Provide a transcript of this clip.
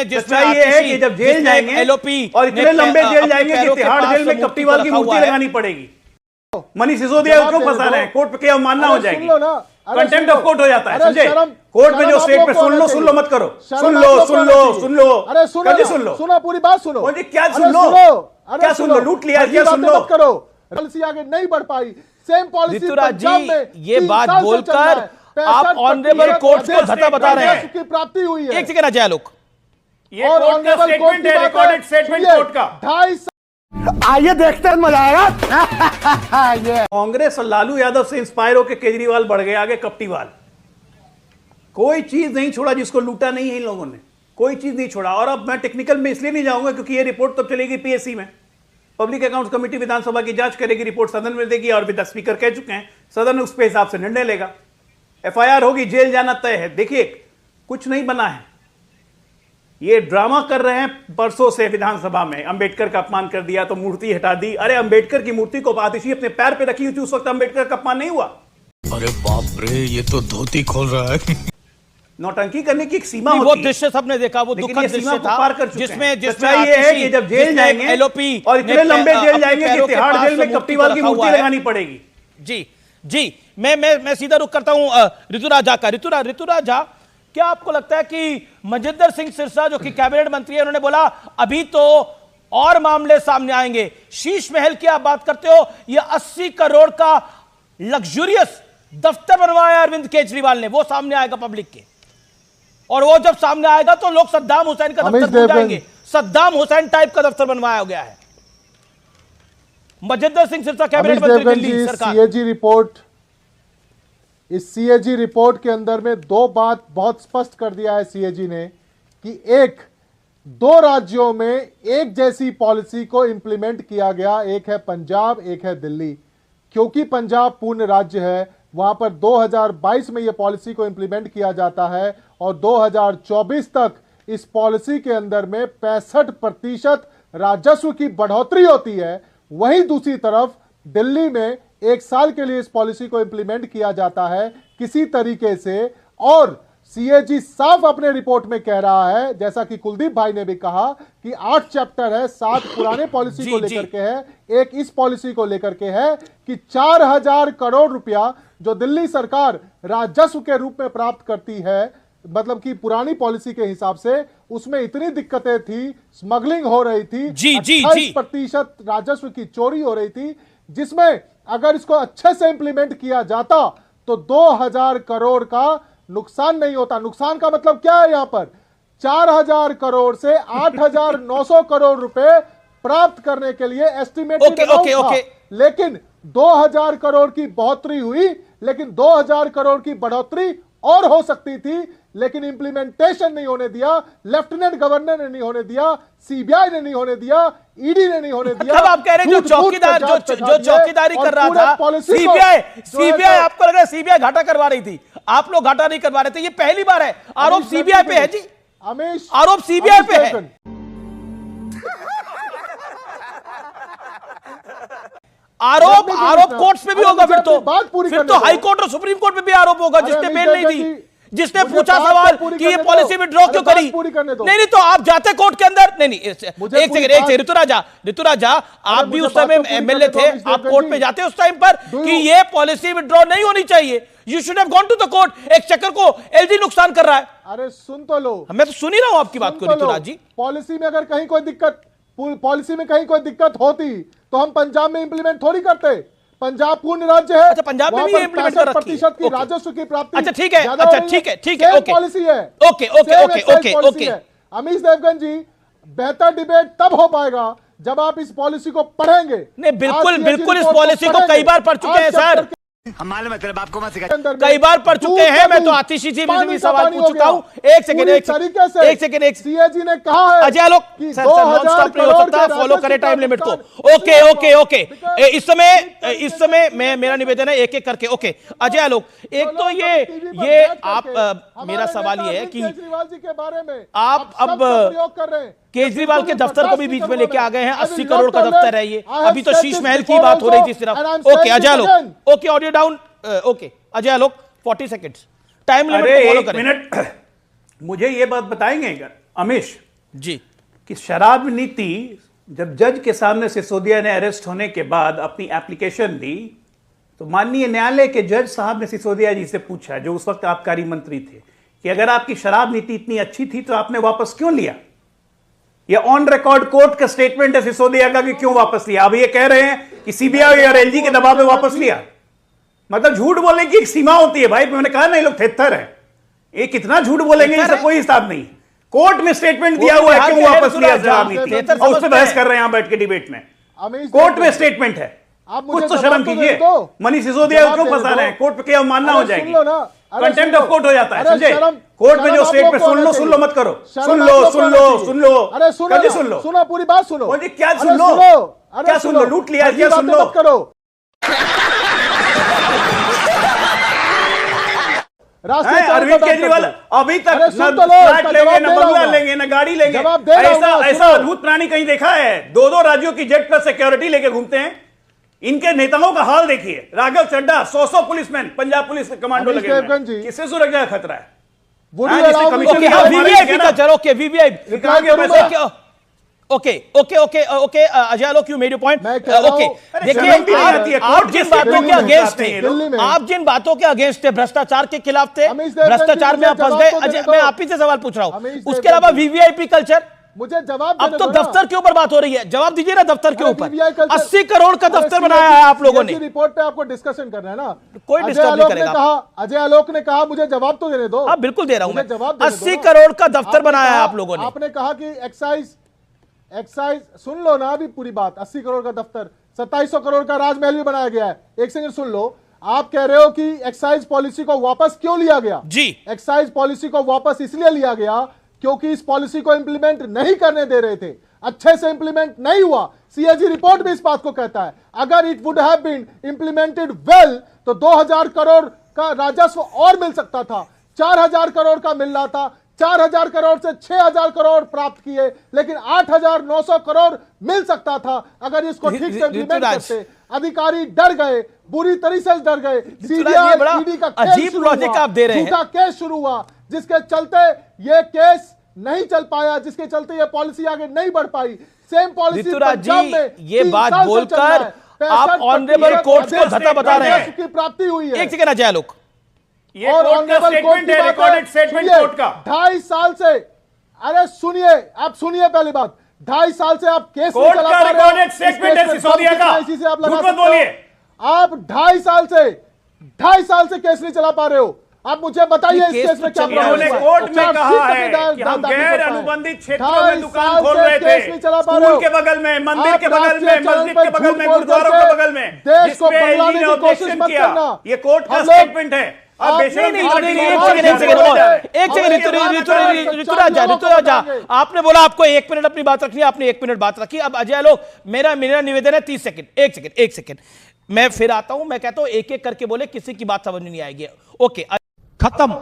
जिसमें ये है कि जब जेल जाएंगे एलओपी और इतने लंबे जेल जाएंगे कि तिहाड़ जेल में कप्टीवाल की मूर्ति लगानी पड़ेगी। मनीष सिसोदिया को क्यों फंसा रहे हैं? कोर्ट पे क्या अवमानना हो जाएगी, कंटेम्प्ट ऑफ कोर्ट हो जाता है, समझे? कोर्ट में जो स्टेटमेंट सुन लो मत करो, सुन लो अरे सुनो पूरी बात सुनो। क्या सुन लो, क्या सुन लो? लूट लिया, क्या सुन लो? करो पॉलिसी आगे नहीं बढ़ पाई, सेम पॉलिसी पंजाब में ये बात बोलकर आप ऑनरेबल कोर्ट को धता बता रहे हैं की प्राप्ति हुई है। एक सेकंड अजय आलोक, ये कोर्ट का स्टेटमेंट है, रिकॉर्डेड स्टेटमेंट कोर्ट का। 2.5 आइए देखते हैं, मजा आएगा। कांग्रेस और लालू यादव से इंस्पायर होकर केजरीवाल बढ़ गए आगे कप्टीवाल। कोई चीज नहीं छोड़ा जिसको लूटा नहीं है इन लोगों ने, कोई चीज नहीं छोड़ा। और अब मैं टेक्निकल में इसलिए नहीं जाऊंगा क्योंकि ये रिपोर्ट तब चलेगी पीएससी में, पब्लिक अकाउंट्स कमेटी विधानसभा की जांच करेगी, रिपोर्ट सदन में देगी और विधान स्पीकर कह चुके हैं सदन उस पे हिसाब से निर्णय लेगा। एफआईआर होगी, जेल जाना तय है। देखिए कुछ नहीं बना है, ये ड्रामा कर रहे हैं परसों से विधानसभा में। अंबेडकर का अपमान कर दिया तो मूर्ति हटा दी। अरे अंबेडकर की मूर्ति को आतिशी अपने पैर पे रखी हुई थी, उस वक्त अंबेडकर का अपमान नहीं हुआ। अरे बाप रे, ये तो धोती खोल रहा है। नौटंकी करने की एक सीमा होती है। वो दृश्य सबने देखा, वो दुखद दृश्य था पार कर चुके हैं। जिसमें ये है कि जब जेल जाएंगे एलओपी और इतने लंबे जेल जाएंगे कि तिहाड़ जेल में कप्टीवाल की मूर्ति लगानी पड़ेगी। जी मैं सीधा रुख करता हूं ऋतुराजा का। ऋतुराजा, क्या आपको लगता है कि मजिंदर सिंह सिरसा जो कि कैबिनेट मंत्री है, उन्होंने बोला अभी तो और मामले सामने आएंगे? शीश महल की आप बात करते हो, यह 80 करोड़ का लग्जूरियस दफ्तर बनवाया अरविंद केजरीवाल ने, वो सामने आएगा पब्लिक के। और वो जब सामने आएगा तो लोग सद्दाम हुसैन का दफ्तर भूल जाएंगे। सद्दाम हुसैन टाइप का दफ्तर बनवाया गया है। मजिंदर सिंह सिरसा कैबिनेट मंत्री, दिल्ली सरकार। सीएजी रिपोर्ट, इस सीएजी रिपोर्ट के अंदर में दो बात बहुत स्पष्ट कर दिया है सीएजी ने कि दो राज्यों में एक जैसी पॉलिसी को इंप्लीमेंट किया गया, एक है पंजाब, एक है दिल्ली। क्योंकि पंजाब पूर्ण राज्य है, वहां पर 2022 में यह पॉलिसी को इंप्लीमेंट किया जाता है और 2024 तक इस पॉलिसी के अंदर में 65% राजस्व की बढ़ोतरी होती है। वहीं दूसरी तरफ दिल्ली में 1 साल के लिए इस पॉलिसी को इंप्लीमेंट किया जाता है किसी तरीके से। और सीएजी साफ अपने रिपोर्ट में कह रहा है, जैसा कि कुलदीप भाई ने भी कहा, कि 8 चैप्टर है, 7 पुराने पॉलिसी को लेकर के है, 1 इस पॉलिसी को लेकर के है कि 4000 करोड़ रुपया जो दिल्ली सरकार राजस्व के रूप में प्राप्त करती है, मतलब कि पुरानी पॉलिसी के हिसाब से उसमें इतनी दिक्कतें थी, स्मगलिंग हो रही थी, 28% राजस्व की चोरी हो रही थी, जिसमें अगर इसको अच्छे से इंप्लीमेंट किया जाता तो 2000 करोड़ का नुकसान नहीं होता। नुकसान का मतलब क्या है? यहां पर 4000 करोड़ से 8900 करोड़ रुपए प्राप्त करने के लिए एस्टिमेट लेकिन 2000 करोड़ की बढ़ोतरी हुई, लेकिन 2000 करोड़ की बढ़ोतरी और हो सकती थी, लेकिन इंप्लीमेंटेशन नहीं होने दिया, लेफ्टिनेंट गवर्नर ने नहीं होने दिया, सीबीआई ने नहीं होने दिया, ईडी ने नहीं होने दिया। मतलब आप कह रहे हैं जो चौकीदारी कर रहा था सीबीआई आपको लग रहा है सीबीआई घाटा करवा रही थी, आप लोग घाटा नहीं करवा रहे थे? ये पहली बार है। आरोप सीबीआई पे है जी, अमीश, आरोप सीबीआई पे है। आरोप कोर्ट्स पे भी होगा फिर तो हाई कोर्ट और सुप्रीम कोर्ट पे भी आरोप होगा। जिसने बेल नहीं दी, जिसने पूछा सवाल कि ये पॉलिसी विड्रॉ क्यों करी, नहीं तो आप जाते कोर्ट के अंदर। नहीं एक सेकंड ऋतुराजा, आप भी उस समय एमएलए थे, आप कोर्ट पे जाते उस टाइम पर कि ये पॉलिसी विड्रॉ नहीं होनी चाहिए, you should have gone to the court. एक चक्कर को एलजी नुकसान कर रहा है। अरे सुन तो लो, मैं तो सुन ही रहा हूं आपकी बात को ऋतुराज जी। पॉलिसी में अगर कहीं कोई दिक्कत होती तो हम पंजाब में इंप्लीमेंट थोड़ी करते। पंजाब पूर्ण राज्य है। अच्छा, पंजाब में भी इंप्लीमेंट कर रखी है। 65% की राजस्व की प्राप्ति। अच्छा ठीक है, ओके पॉलिसी है, ओके। अमीश देवगन जी, बेहतर डिबेट तब हो पाएगा जब आप इस पॉलिसी को पढ़ेंगे। नहीं बिल्कुल इस पॉलिसी को कई बार पढ़ चुके हैं सर, हम मालूम है तेरे बाप को मत सिखा। कई बार पढ़ चुके हैं। मैं तो आतिशी जी से भी सवाल पूछ चुका हूं। एक सेकंड सीएजी ने कहा है अजय लोग सर नॉन स्टॉप नहीं हो सकता, फॉलो करें टाइम लिमिट को। ओके इस समय मैं मेरा निवेदन है एक एक करके। ओके अजय लोग, एक तो ये आप मेरा सवाल ये है कि केजरीवाल जी के बारे में आप अब प्रयोग कर रहे हैं। केजरीवाल के दफ्तर को भी बीच में लेके आ गए हैं। 80 करोड़ का दफ्तर है ये। अभी तो शीश महल की बात हो रही थी सिर्फ। ओके अजय लोग, okay audio down. Okay Ajay लोग 40 सेकंड्स टाइम लिमिट फॉलो करें। मिनट मुझे ये बात बताएंगे अगर अमीश, जी कि शराब नीति, जब जज के सामने सिसोदिया ने अरेस्ट होने के बाद अपनी एप्लीकेशन दी, तो माननीय न्यायालय के जज साहब ने सिसोदिया जी से पूछा, जो उस वक्त आबकारी मंत्री थे, कि अगर आपकी शराब नीति इतनी अच्छी थी तो आपने वापस क्यों लिया? यह ऑन रिकॉर्ड कोर्ट का स्टेटमेंट है सिसोदिया का कि क्यों वापस लिया। अब ये कह रहे हैं कि सीबीआई और एलजी के दबाव में वापस लिया। मतलब झूठ बोलने की एक सीमा होती है भाई। मैंने कहा ना, ये लोग थेत्तर है, ये कितना झूठ बोलेंगे इसका कोई हिसाब नहीं। कोर्ट में स्टेटमेंट दिया हुआ है, क्यों वापस लिया शराब नीति, और उस पर बहस कर रहे हैं यहां बैठ के डिबेट में। कोर्ट में स्टेटमेंट है, कुछ तो शर्म कीजिए। मनीष सिसोदिया को क्यों फंसा रहे हैं? कोर्ट पे क्या मानना हो जाएगी, कंटेम्प्ट ऑफ कोर्ट हो जाता है, समझे? कोर्ट में जो स्टेटमेंट, सुन लो मत करो, सुन लो कभी सुन लो, सुनो पूरी बात सुनो। क्या सुन लो, क्या सुन लो? लूट लिया, क्या सुन लो? करो अरविंद केजरीवाल अभी तक न फ्लैट लेंगे, न बंगला लेंगे, न गाड़ी लेंगे। ऐसा अद्भुत प्राणी कहीं देखा है? 2 राज्यों की जेट प्लस सिक्योरिटी लेके घूमते हैं। इनके नेताओं का हाल देखिए, राघव चड्ढा, 100 पुलिसमैन, पंजाब पुलिस के कमांडो लगे हुए हैं। किससे सुरक्षा का खतरा है? Okay Ajay Alok, you made your point. Okay, देखिए आप जिन बातों के अगेंस्ट थे, आप जिन बातों के अगेंस्ट थे, भ्रष्टाचार के खिलाफ थे, भ्रष्टाचार में आप फंस गए। अजय, मैं आप ही से सवाल पूछ रहा हूं, उसके अलावा वीवीआईपी कल्चर, मुझे जवाब अब तो दफ्तर के ऊपर बात हो रही है, जवाब दीजिए ना। दफ्तर के ऊपर 80 करोड़ का दफ्तर बनाया है आप लोगों ने। रिपोर्ट पे आपको डिस्कशन करना है ना, कोई डिस्टर्ब नहीं करेगा। अजय आलोक ने कहा मुझे जवाब तो देने दो। आप बिल्कुल दे रहा हूं मैं। 80 करोड़ का दफ्तर बनाया है आप लोगों ने। आपने कहा कि एक्साइज, सुन लो ना अभी पूरी बात। 80 करोड़ का दफ्तर, 2700 करोड़ का राजमहल भी बनाया गया है। एक सेकंड सुन लो। आप कह रहे हो कि एक्साइज पॉलिसी को वापस क्यों लिया गया? जी, एक्साइज पॉलिसी को वापस इसलिए लिया गया क्योंकि इस पॉलिसी को इंप्लीमेंट नहीं करने दे रहे थे, अच्छे से इंप्लीमेंट नहीं हुआ। सीएजी रिपोर्ट भी इस बात को कहता है। अगर it would have been implemented well तो 2000 करोड़ का राजस्व और मिल सकता था, 4000 करोड़ का मिल रहा था। 4000 करोड़ से 6000 करोड़ प्राप्त किए, लेकिन 8900 करोड़ मिल सकता था अगर इसको ठीक से इंप्लीमेंट करते। अधिकारी डर गए, बुरी तरीके से डर गए। सीबीआई ईडी का अजीब लॉजिक आप दे रहे हैं। झूठा केस शुरू हुआ, जिसके चलते ये केस नहीं चल पाया, जिसके चलते ये पॉलिसी आगे नहीं बढ़ पाई। सेम पॉलिसी पंजाब में ये बात बोलकर आप ऑनरेबल कोर्ट को धता बता रहे हैं की प्राप्ति हुई है। एक सेकंड अजय आलोक, ये ऑनरेबल कोर्ट है, रिकॉर्डेड स्टेटमेंट कोर्ट का। 2.5 साल से, अरे सुनिए, आप सुनिए पहली बात, 2.5 साल से आप केस कोर्ट का रिकॉर्डेड स्टेटमेंट है सिसोदिया का। झूठ मत बोलिए। आप 2.5 साल से केस नहीं चला पा रहे हो। आप मुझे बताइए इस केस में क्या प्रॉब्लम है? कोर्ट में कहा है कि हम गैर अनुबंधित क्षेत्रों में दुकान खोल रहे थे, स्कूल के बगल में, मंदिर के बगल में, मस्जिद के बगल में, गुरुद्वारों के बगल में, देश को जिसपे एलजी ने ऑब्जेक्शन किया। ये कोर्ट का स्टेटमेंट है। ऋतुराजा, आपने बोला आपको 1 मिनट अपनी बात रखनी है, आपने 1 मिनट बात रखी। अब अजय आलोक, मेरा निवेदन है 30 सेकंड, एक सेकंड मैं फिर आता हूं। मैं कहता हूं एक एक करके बोले, किसी की बात समझ नहीं आएगी। ओके, खत्म।